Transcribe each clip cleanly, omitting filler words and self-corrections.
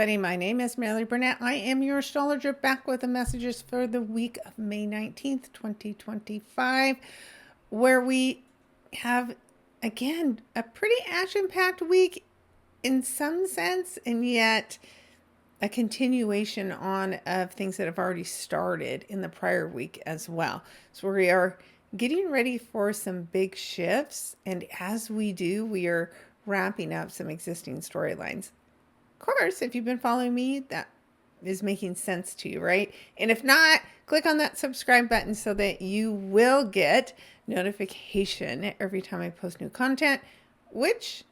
everybody. My name is Maralee Burnett. I am your astrologer, back with the messages for the week of May 19th, 2025, where we have, again, a pretty action-packed week in some sense, and yet a continuation on of things that have already started in the prior week as well. So we are getting ready for some big shifts, and as we do, we are wrapping up some existing storylines. Of course, if you've been following me, that is making sense to you, right? And if not, click on that subscribe button so that you will get notification every time I post new content, which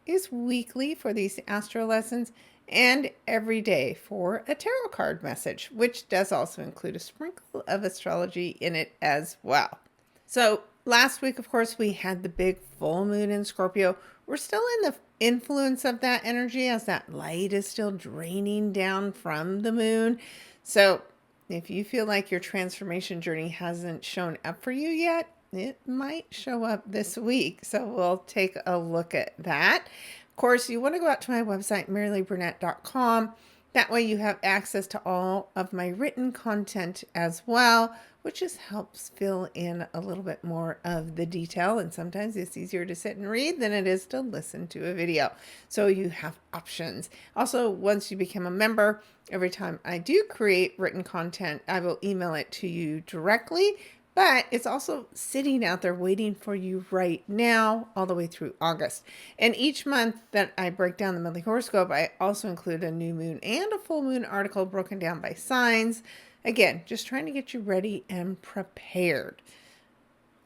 is weekly for these astro lessons and every day for a tarot card message, which does also include a sprinkle of astrology in it as well. So last week, of course, we had the big full moon in Scorpio. We're still in the influence of that energy as that light is still draining down from the moon. So if you feel like your transformation journey hasn't shown up for you yet, it might show up this week. So we'll take a look at that. Of course, you want to go out to my website, maraleeburnett.com. That way you have access to all of my written content as well, which just helps fill in a little bit more of the detail. And sometimes it's easier to sit and read than it is to listen to a video. So you have options. Also, once you become a member, every time I do create written content, I will email it to you directly. But it's also sitting out there waiting for you right now, all the way through August. And each month that I break down the monthly horoscope, I also include a new moon and a full moon article broken down by signs. Again, just trying to get you ready and prepared.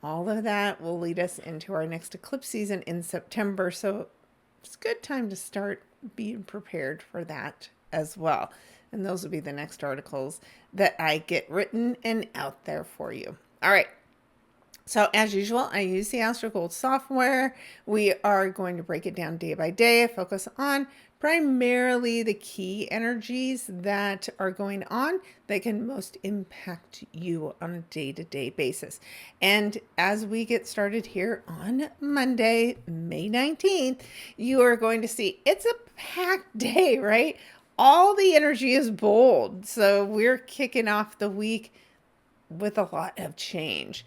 All of that will lead us into our next eclipse season in September. So it's a good time to start being prepared for that as well. And those will be the next articles that I get written and out there for you. All right. So as usual, I use the Astro Gold software. We are going to break it down day by day, focus on primarily the key energies that are going on that can most impact you on a day-to-day basis. And as we get started here on Monday, May 19th, you are going to see it's a packed day, right? All the energy is bold. So we're kicking off the week with a lot of change.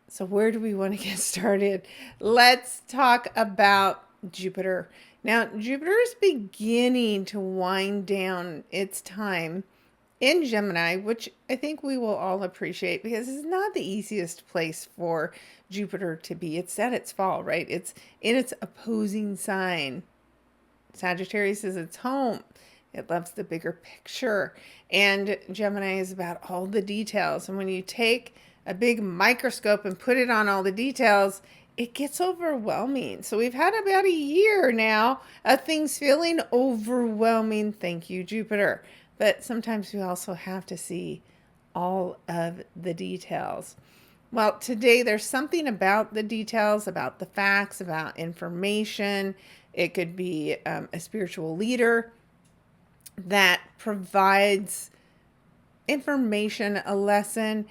So where do we want to get started? Let's talk about Jupiter. Now, Jupiter is beginning to wind down its time in Gemini, which I think we will all appreciate because it's not the easiest place for Jupiter to be. It's at its fall, right? It's in its opposing sign. Sagittarius is its home. It loves the bigger picture. And Gemini is about all the details. And when you take a big microscope and put it on all the details, it gets overwhelming. So we've had about a year now of things feeling overwhelming. Thank you, Jupiter. But sometimes we also have to see all of the details. Well, today there's something about the details, about the facts, about information. It could be a spiritual leader that provides information, a lesson,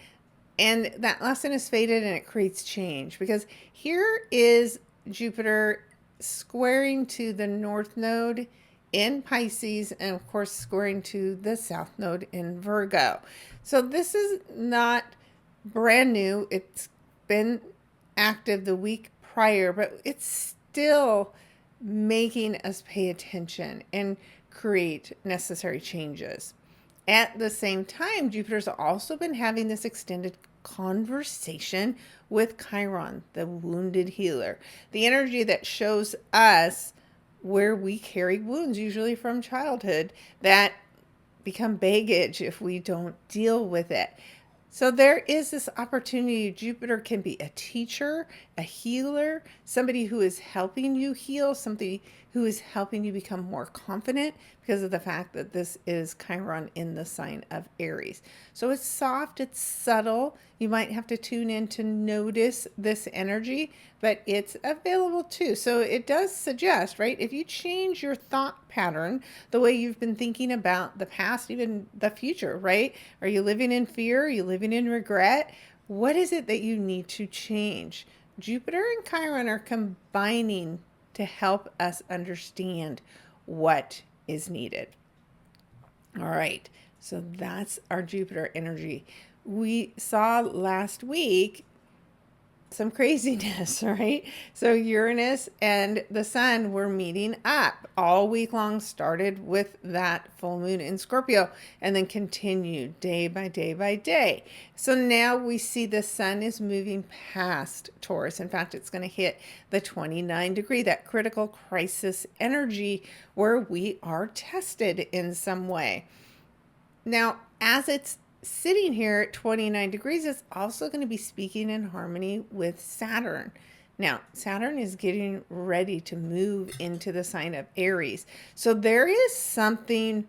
and that lesson is faded and it creates change. Because here is Jupiter squaring to the North Node in Pisces and, of course, squaring to the South Node in Virgo. So this is not brand new. It's been active the week prior, but it's still making us pay attention and create necessary changes. At the same time, Jupiter's also been having this extended conversation with Chiron, the wounded healer, the energy that shows us where we carry wounds, usually from childhood, that become baggage if we don't deal with it. So there is this opportunity. Jupiter can be a teacher, a healer, somebody who is helping you heal, somebody who is helping you become more confident because of the fact that this is Chiron in the sign of Aries. So it's soft, it's subtle. You might have to tune in to notice this energy, but it's available too. So it does suggest, right, if you change your thought pattern, the way you've been thinking about the past, even the future, right? Are you living in fear? Are you living in regret? What is it that you need to change? Jupiter and Chiron are combining to help us understand what is needed. All right. So that's our Jupiter energy. We saw last week some craziness, right? So Uranus and the sun were meeting up all week long, started with that full moon in Scorpio and then continued day by day by day. So now we see the sun is moving past Taurus. In fact, it's going to hit the 29 degree, that critical crisis energy where we are tested in some way. Now, as it's sitting here at 29 degrees, it's also going to be speaking in harmony with Saturn. Now, Saturn is getting ready to move into the sign of Aries. So there is something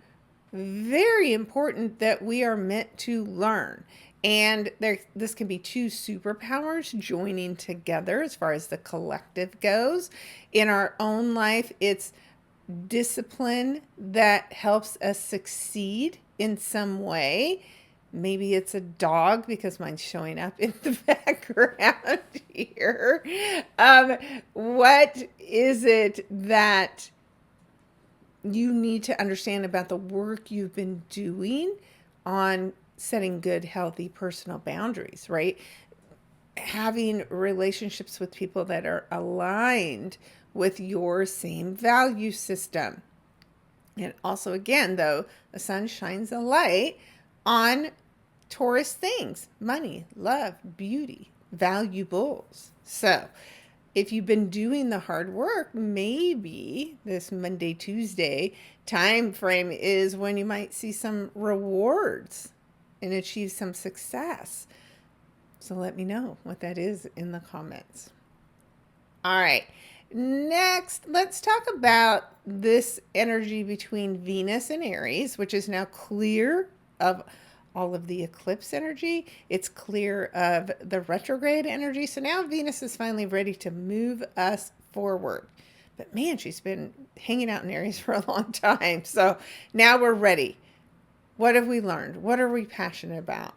very important that we are meant to learn. And this can be two superpowers joining together as far as the collective goes. In our own life, it's discipline that helps us succeed in some way. Maybe it's a dog because mine's showing up in the background here. What is it that you need to understand about the work you've been doing on setting good, healthy personal boundaries, right? Having relationships with people that are aligned with your same value system. And also, again, though, the sun shines a light on Taurus things: money, love, beauty, valuables. So if you've been doing the hard work, maybe this Monday, Tuesday time frame is when you might see some rewards and achieve some success. So let me know what that is in the comments. All right. Next, let's talk about this energy between Venus and Aries, which is now clear of all of the eclipse energy. It's clear of the retrograde energy. So now Venus is finally ready to move us forward. But man, she's been hanging out in Aries for a long time. So now we're ready. What have we learned? What are we passionate about?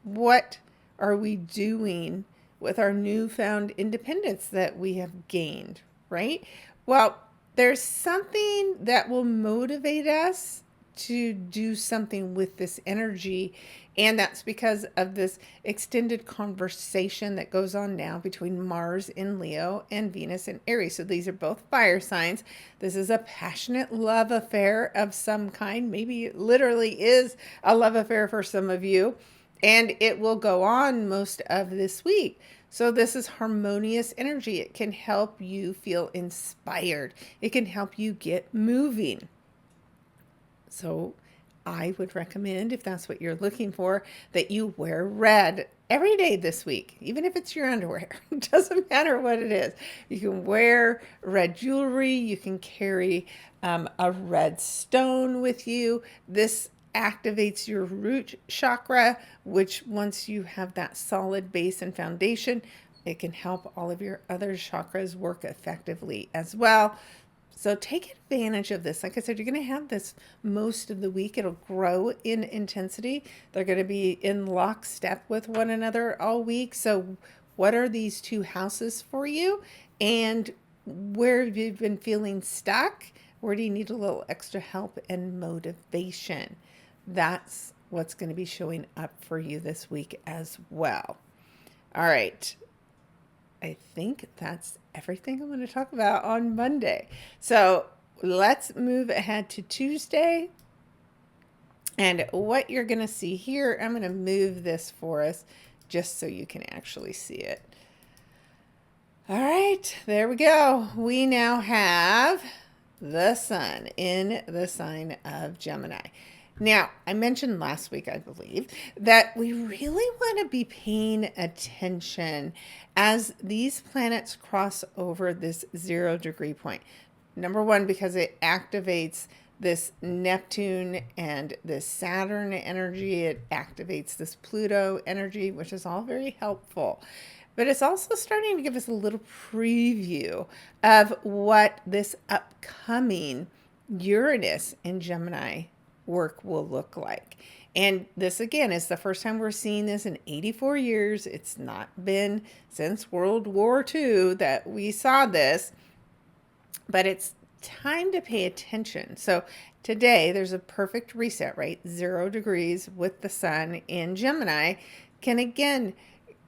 What are we doing with our newfound independence that we have gained, right? Well, there's something that will motivate us to do something with this energy, and that's because of this extended conversation that goes on now between Mars in Leo and Venus in Aries. So these are both fire signs. This is a passionate love affair of some kind. Maybe it literally is a love affair for some of you, and it will go on most of this week. So this is harmonious energy. It can help you feel inspired. It can help you get moving. So I would recommend, if that's what you're looking for, that you wear red every day this week, even if it's your underwear. It doesn't matter what it is. You can wear red jewelry. You can carry a red stone with you. This activates your root chakra, which once you have that solid base and foundation, it can help all of your other chakras work effectively as well. So take advantage of this. Like I said, you're going to have this most of the week. It'll grow in intensity. They're going to be in lockstep with one another all week. So what are these two houses for you? And where have you been feeling stuck? Where do you need a little extra help and motivation? That's what's going to be showing up for you this week as well. All right. I think that's everything I'm going to talk about on Monday. So let's move ahead to Tuesday. And what you're going to see here, I'm going to move this for us just so you can actually see it. All right, there we go. We now have the sun in the sign of Gemini. Now, I mentioned last week, I believe, that we really want to be paying attention as these planets cross over this 0 degree point. Number one, because it activates this Neptune and this Saturn energy. It activates this Pluto energy, which is all very helpful. But it's also starting to give us a little preview of what this upcoming Uranus in Gemini work will look like. And this, again, is the first time we're seeing this in 84 years. It's not been since World War II that we saw this, but it's time to pay attention. So today there's a perfect reset, right? 0 degrees with the sun in Gemini can again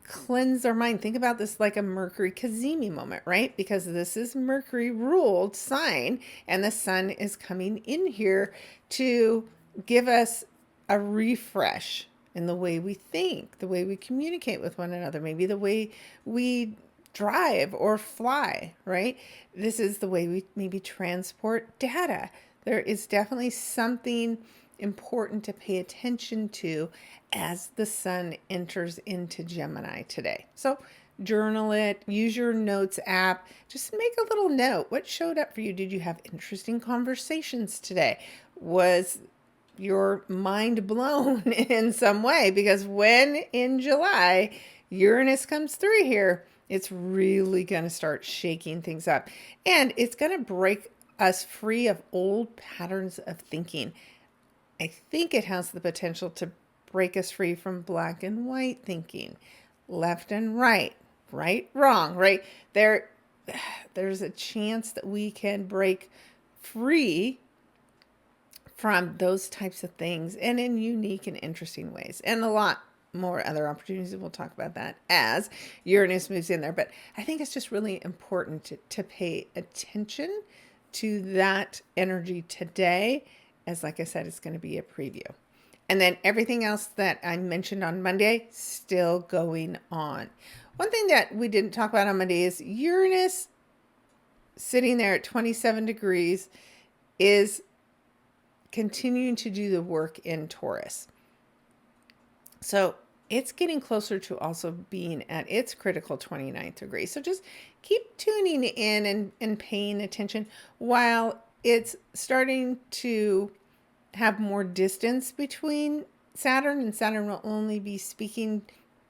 cleanse our mind. Think about this like a Mercury Cazimi moment, right? Because this is Mercury ruled sign and the sun is coming in here to give us a refresh in the way we think, the way we communicate with one another, maybe the way we drive or fly, right? This is the way we maybe transport data. There is definitely something important to pay attention to as the sun enters into Gemini today. So journal it, use your notes app, just make a little note. What showed up for you? Did you have interesting conversations today? Was your mind blown in some way? Because when in July Uranus comes through here, it's really going to start shaking things up, and it's going to break us free of old patterns of thinking. I think it has the potential to break us free from black and white thinking, left and right, right, wrong, right? There's a chance that we can break free from those types of things, and in unique and interesting ways, and a lot more other opportunities. We'll talk about that as Uranus moves in there. But I think it's just really important to pay attention to that energy today, as like I said, it's going to be a preview. And then everything else that I mentioned on Monday, still going on. One thing that we didn't talk about on Monday is Uranus sitting there at 27 degrees is continuing to do the work in Taurus. So it's getting closer to also being at its critical 29th degree. So just keep tuning in and paying attention while it's starting to have more distance between Saturn, and Saturn will only be speaking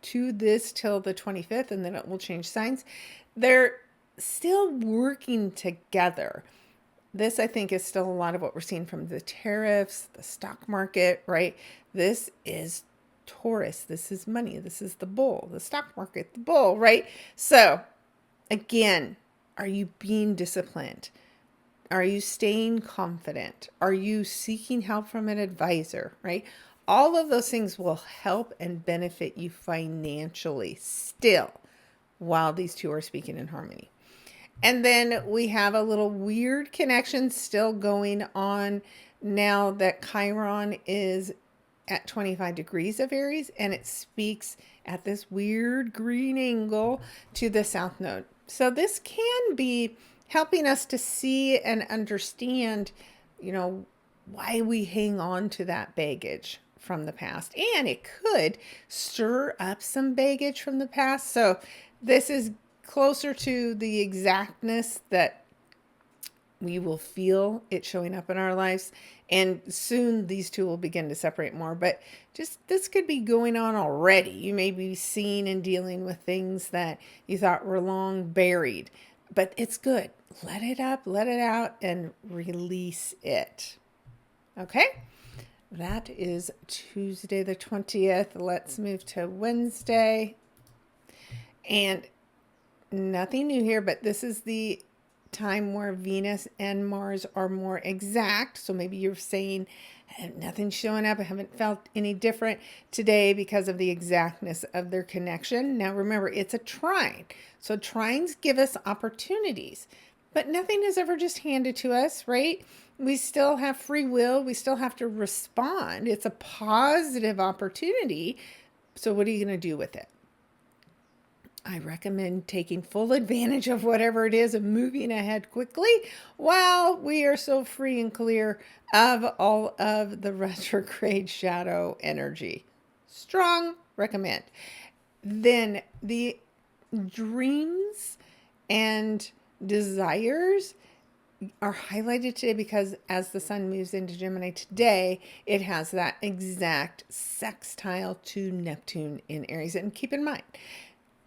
to this till the 25th, and then it will change signs. They're still working together. This, I think, is still a lot of what we're seeing from the tariffs, the stock market, right? This is Taurus. This is money. This is the bull, the stock market, the bull, right? So again, are you being disciplined? Are you staying confident? Are you seeking help from an advisor, right? All of those things will help and benefit you financially still while these two are speaking in harmony. And then we have a little weird connection still going on now that Chiron is at 25 degrees of Aries, and it speaks at this weird green angle to the South Node. So this can be helping us to see and understand, why we hang on to that baggage from the past. And it could stir up some baggage from the past. So this is closer to the exactness that we will feel it showing up in our lives. And soon these two will begin to separate more. But just this could be going on already. You may be seeing and dealing with things that you thought were long buried. But it's good. Let it up, let it out, and release it. Okay? That is Tuesday the 20th. Let's move to Wednesday. And nothing new here, but this is the time where Venus and Mars are more exact. So maybe you're saying, nothing's showing up. I haven't felt any different today because of the exactness of their connection. Now remember, it's a trine. So trines give us opportunities, but nothing is ever just handed to us, right? We still have free will. We still have to respond. It's a positive opportunity. So what are you going to do with it? I recommend taking full advantage of whatever it is and moving ahead quickly while we are so free and clear of all of the retrograde shadow energy. Strong recommend. Then the dreams and desires are highlighted today because as the sun moves into Gemini today, it has that exact sextile to Neptune in Aries. And keep in mind,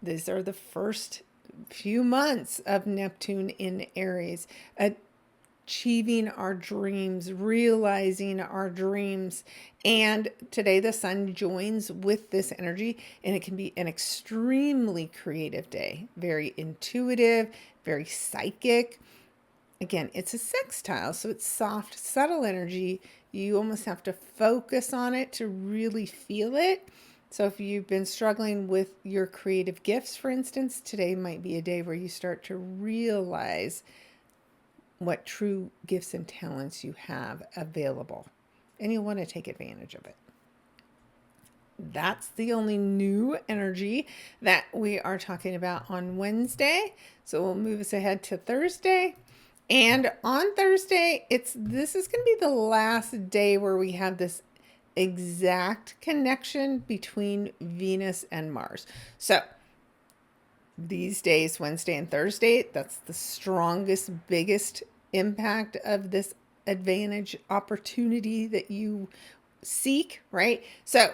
these are the first few months of Neptune in Aries, achieving our dreams, realizing our dreams. And today the sun joins with this energy, and it can be an extremely creative day, very intuitive, very psychic. again, it's a sextile, so it's soft, subtle energy. You almost have to focus on it to really feel it. So if you've been struggling with your creative gifts, for instance, today might be a day where you start to realize what true gifts and talents you have available, and you want to take advantage of it. That's the only new energy that we are talking about on Wednesday. So we'll move us ahead to Thursday. And on Thursday, this is going to be the last day where we have this exact connection between Venus and Mars. So these days, Wednesday and Thursday, that's the strongest, biggest impact of this advantage opportunity that you seek, right? So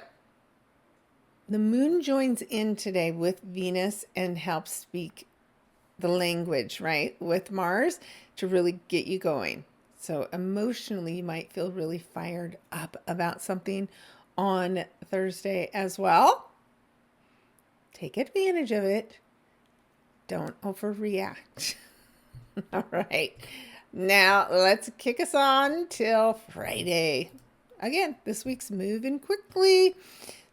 the moon joins in today with Venus and helps speak the language, right, with Mars to really get you going. So emotionally, you might feel really fired up about something on Thursday as well. Take advantage of it. Don't overreact. All right. Now let's kick us on till Friday. Again, this week's moving quickly.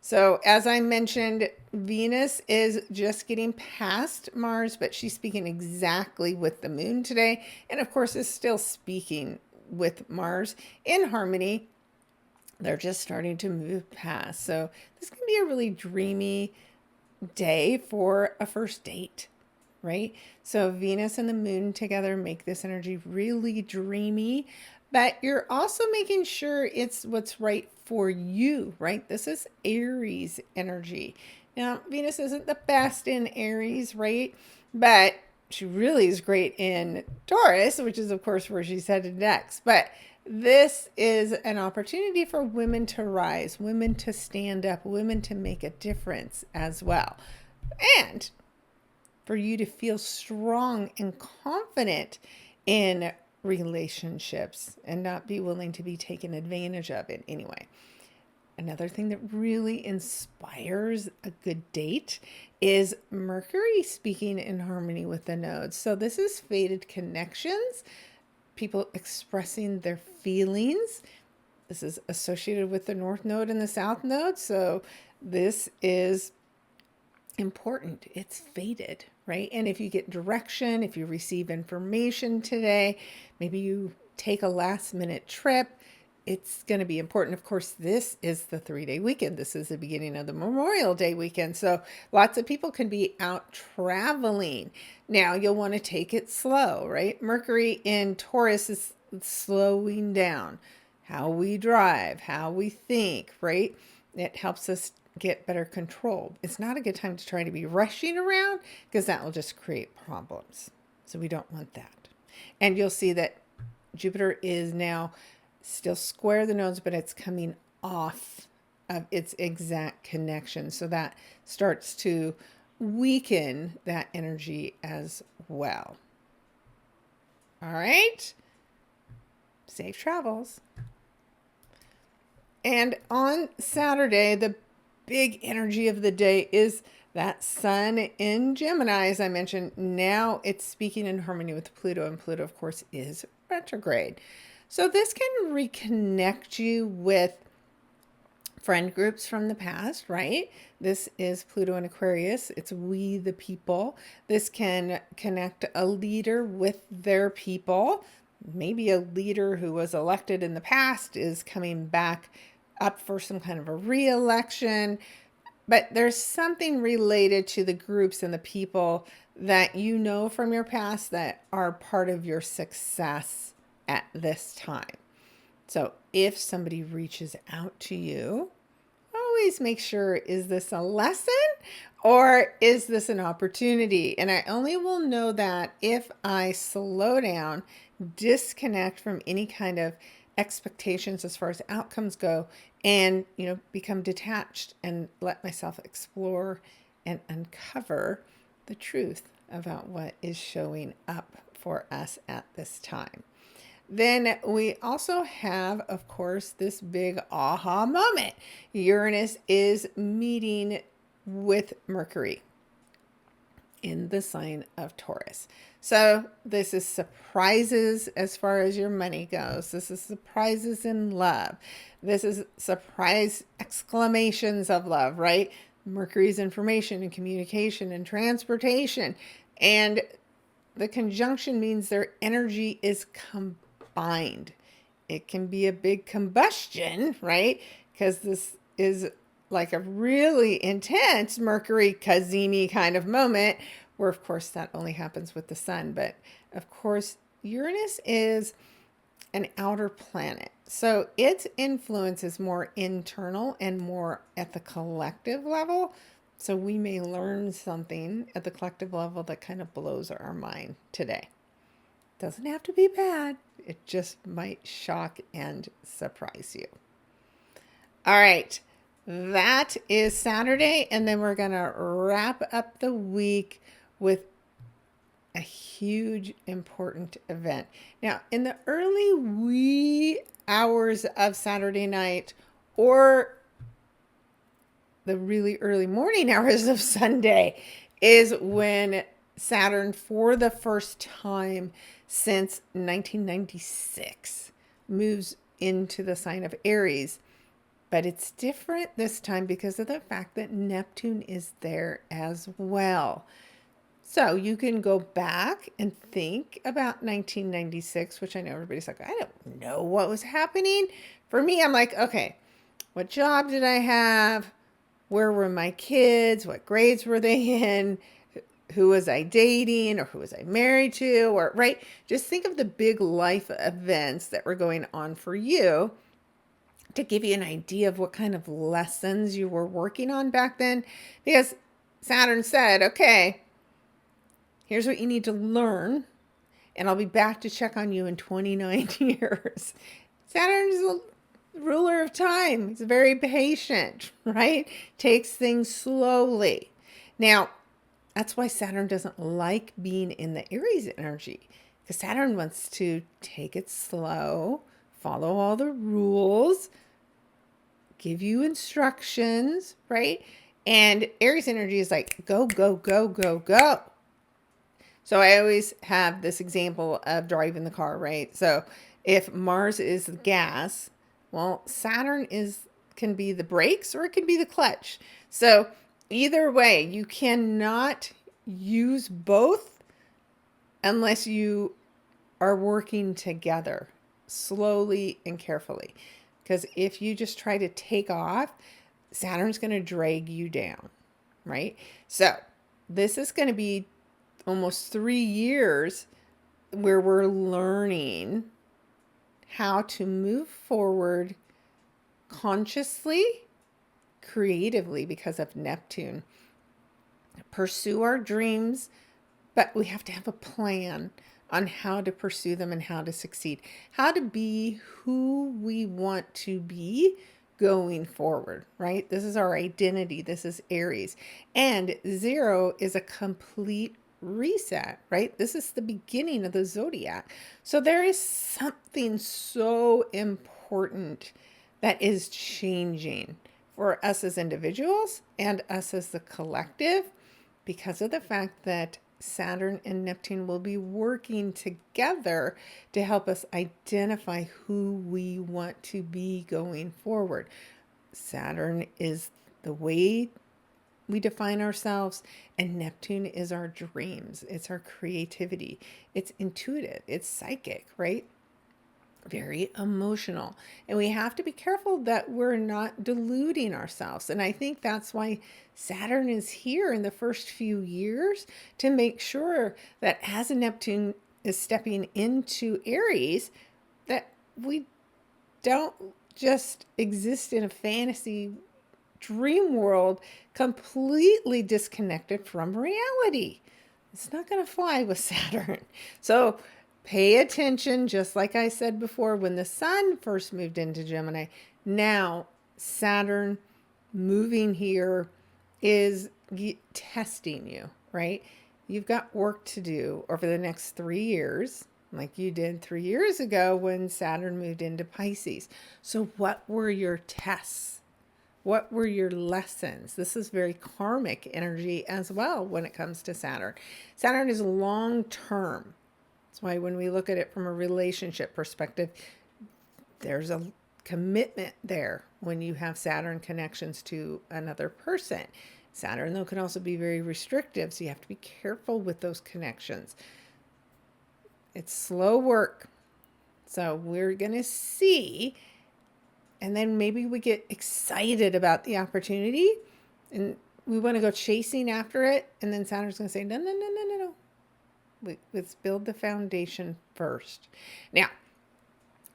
So as I mentioned, Venus is just getting past Mars, but she's speaking exactly with the moon today. And of course, is still speaking with Mars in harmony. They're just starting to move past. So this can be a really dreamy day for a first date, right? So Venus and the moon together make this energy really dreamy, but you're also making sure it's what's right for you, right? This is Aries energy. Now, Venus isn't the best in Aries, right? But she really is great in Taurus, which is, of course, where she's headed next. But this is an opportunity for women to rise, women to stand up, women to make a difference as well. And for you to feel strong and confident in relationships and not be willing to be taken advantage of in any way. Another thing that really inspires a good date is Mercury speaking in harmony with the nodes. So this is fated connections, people expressing their feelings. This is associated with the North Node and the South Node. So this is important. It's fated, right? And if you get direction, if you receive information today, maybe you take a last minute trip, it's going to be important. Of course, this is the 3-day weekend. This is the beginning of the Memorial Day weekend. So lots of people can be out traveling. Now you'll want to take it slow, right? Mercury in Taurus is slowing down how we drive, how we think, right? It helps us get better control. It's not a good time to try to be rushing around because that will just create problems. So we don't want that. And you'll see that Jupiter is now still square the nodes, but it's coming off of its exact connection. So that starts to weaken that energy as well. All right. Safe travels. And on Saturday, the big energy of the day is that sun in Gemini, as I mentioned. Now it's speaking in harmony with Pluto, and Pluto, of course, is retrograde. So this can reconnect you with friend groups from the past, right? This is Pluto in Aquarius. It's we the people. This can connect a leader with their people. Maybe a leader who was elected in the past is coming back up for some kind of a re-election. But there's something related to the groups and the people that you know from your past that are part of your success at this time. So if somebody reaches out to you, always make sure, is this a lesson or is this an opportunity? And I only will know that if I slow down, disconnect from any kind of expectations as far as outcomes go, and become detached and let myself explore and uncover the truth about what is showing up for us at this time. Then we also have, of course, this big aha moment. Uranus is meeting with Mercury in the sign of Taurus. So this is surprises as far as your money goes. This is surprises in love. This is surprise exclamations of love, right? Mercury's information and communication and transportation. And the conjunction means their energy is combined. It can be a big combustion, right? Because this is like a really intense Mercury Cazimi kind of moment, where of course that only happens with the sun. But of course, Uranus is an outer planet. So its influence is more internal and more at the collective level. So we may learn something at the collective level that kind of blows our mind today. Doesn't have to be bad. It just might shock and surprise you. All right. That is Saturday. And then we're going to wrap up the week with a huge important event. Now, in the early wee hours of Saturday night, or the really early morning hours of Sunday, is when Saturn, for the first time since 1996, moves into the sign of Aries. But it's different this time because of the fact that Neptune is there as well. So you can go back and think about 1996, which I know everybody's like, I don't know what was happening. For me, I'm like, okay, what job did I have? Where were my kids? What grades were they in? Who was I dating, or who was I married to? Or, right? Just think of the big life events that were going on for you to give you an idea of what kind of lessons you were working on back then. Because Saturn said, okay, here's what you need to learn, and I'll be back to check on you in 29 years. Saturn is the ruler of time. He's very patient, right? Takes things slowly. Now, that's why Saturn doesn't like being in the Aries energy, because Saturn wants to take it slow, follow all the rules, give you instructions, right? And Aries energy is like, go, go, go, go, go. So I always have this example of driving the car, right? So if Mars is the gas, well, Saturn can be the brakes, or it can be the clutch. So either way, you cannot use both unless you are working together slowly and carefully. Because if you just try to take off, Saturn's going to drag you down, right? So this is going to be almost 3 years where we're learning how to move forward consciously, creatively, because of Neptune. Pursue our dreams, but we have to have a plan on how to pursue them and how to succeed, how to be who we want to be going forward, right? This is our identity. This is Aries. And 0 is a complete reset, right? This is the beginning of the zodiac. So there is something so important that is changing for us as individuals and us as the collective, because of the fact that Saturn and Neptune will be working together to help us identify who we want to be going forward. Saturn is the way we define ourselves, and Neptune is our dreams. It's our creativity. It's intuitive. It's psychic, right? Very emotional. And we have to be careful that we're not deluding ourselves. And I think that's why Saturn is here in the first few years, to make sure that as Neptune is stepping into Aries, that we don't just exist in a fantasy dream world completely disconnected from reality. It's not going to fly with Saturn. So pay attention, just like I said before, when the sun first moved into Gemini. Now, Saturn moving here is testing you, right? You've got work to do over the next 3 years, like you did 3 years ago when Saturn moved into Pisces. So what were your tests? What were your lessons? This is very karmic energy as well when it comes to Saturn. Saturn is long term. That's why when we look at it from a relationship perspective, there's a commitment there when you have Saturn connections to another person. Saturn, though, can also be very restrictive, so you have to be careful with those connections. It's slow work. So we're going to see, and then maybe we get excited about the opportunity and we want to go chasing after it. And then Saturn's going to say, no, no, no, no, no, no. Let's build the foundation first. Now,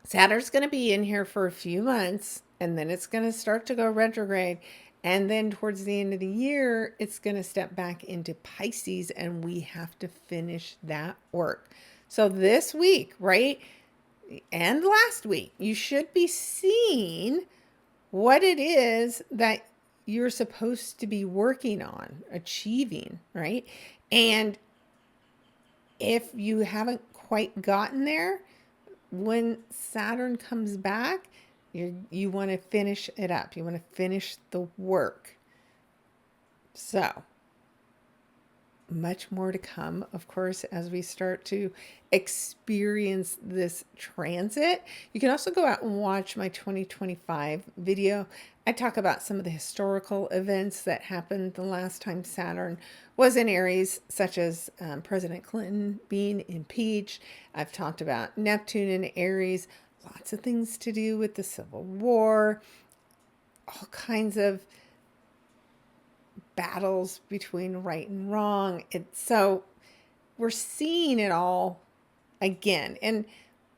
Saturn's going to be in here for a few months, and then it's going to start to go retrograde. And then towards the end of the year, it's going to step back into Pisces, and we have to finish that work. So this week, right? And last week, you should be seeing what it is that you're supposed to be working on, achieving, right? And if you haven't quite gotten there, when Saturn comes back, you want to finish it up. You want to finish the work. So much more to come, of course, as we start to experience this transit. You can also go out and watch my 2025 video. I talk about some of the historical events that happened the last time Saturn was in Aries, such as President Clinton being impeached. I've talked about Neptune in Aries, lots of things to do with the Civil War, all kinds of battles between right and wrong. So we're seeing it all again, and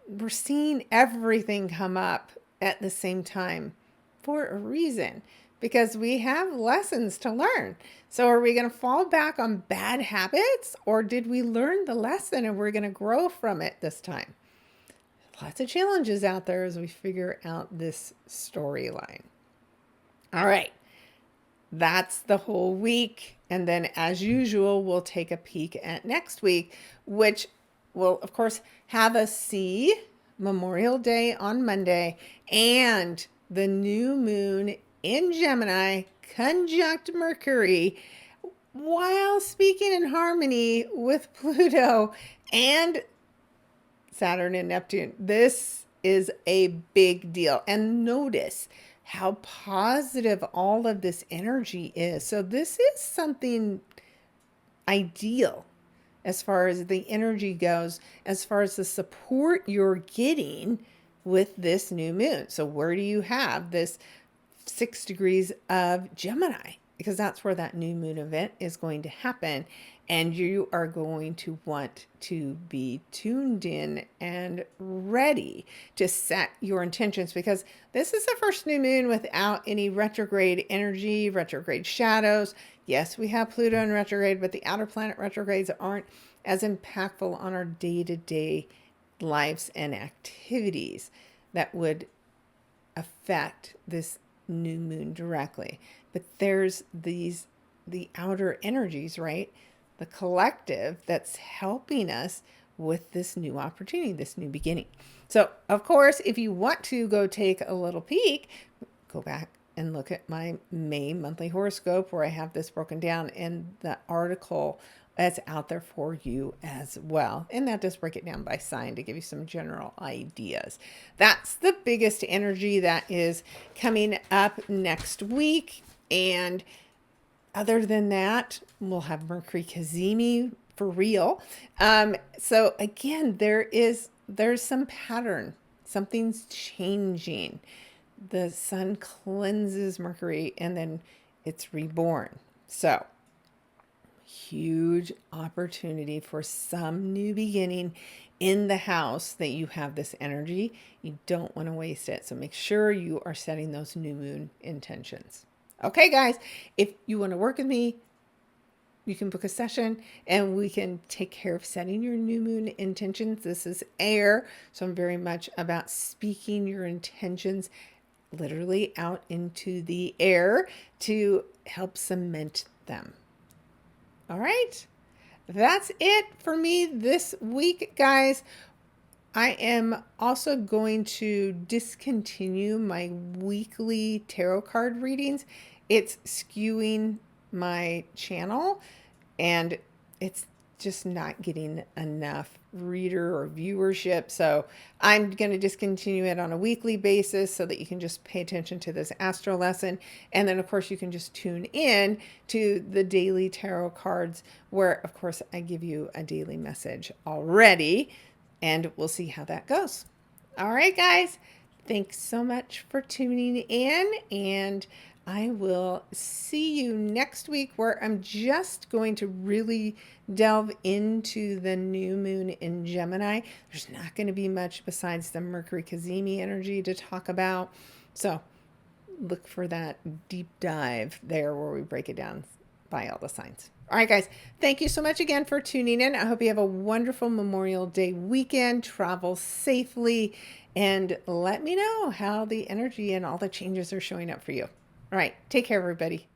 we're seeing everything come up at the same time for a reason, because we have lessons to learn. So are we going to fall back on bad habits, or did we learn the lesson and we're going to grow from it this time? Lots of challenges out there as we figure out this storyline. All right. That's the whole week. And then, as usual, we'll take a peek at next week, which will, of course, have us see Memorial Day on Monday and the new moon in Gemini conjunct Mercury, while speaking in harmony with Pluto and Saturn and Neptune. This is a big deal. And notice how positive all of this energy is. So this is something ideal as far as the energy goes, as far as the support you're getting with this new moon. So where do you have this 6 degrees of Gemini? Because that's where that new moon event is going to happen. And you are going to want to be tuned in and ready to set your intentions, because this is the first new moon without any retrograde energy, retrograde shadows. Yes, we have Pluto in retrograde, but the outer planet retrogrades aren't as impactful on our day-to-day lives and activities that would affect this new moon directly. But there's the outer energies, right? The collective that's helping us with this new opportunity, this new beginning. So, of course, if you want to go take a little peek, go back and look at my May monthly horoscope, where I have this broken down in the article that's out there for you as well. And that does break it down by sign to give you some general ideas. That's the biggest energy that is coming up next week. And other than that, we'll have Mercury Cazimi for real. So again, there's some pattern. Something's changing. The sun cleanses Mercury and then it's reborn. So huge opportunity for some new beginning in the house that you have this energy. You don't want to waste it. So make sure you are setting those new moon intentions. Okay, guys, if you want to work with me, you can book a session and we can take care of setting your new moon intentions. This is air, so I'm very much about speaking your intentions literally out into the air to help cement them. All right, that's it for me this week, guys. I am also going to discontinue my weekly tarot card readings. It's skewing my channel and it's just not getting enough reader or viewership. So I'm going to discontinue it on a weekly basis so that you can just pay attention to this astro lesson. And then, of course, you can just tune in to the daily tarot cards where, of course, I give you a daily message already. And we'll see how that goes. All right, guys. Thanks so much for tuning in. And I will see you next week where I'm just going to really delve into the new moon in Gemini. There's not going to be much besides the Mercury Cazimi energy to talk about. So look for that deep dive there where we break it down by all the signs. All right, guys, thank you so much again for tuning in. I hope you have a wonderful Memorial Day weekend. Travel safely and let me know how the energy and all the changes are showing up for you. All right, take care, everybody.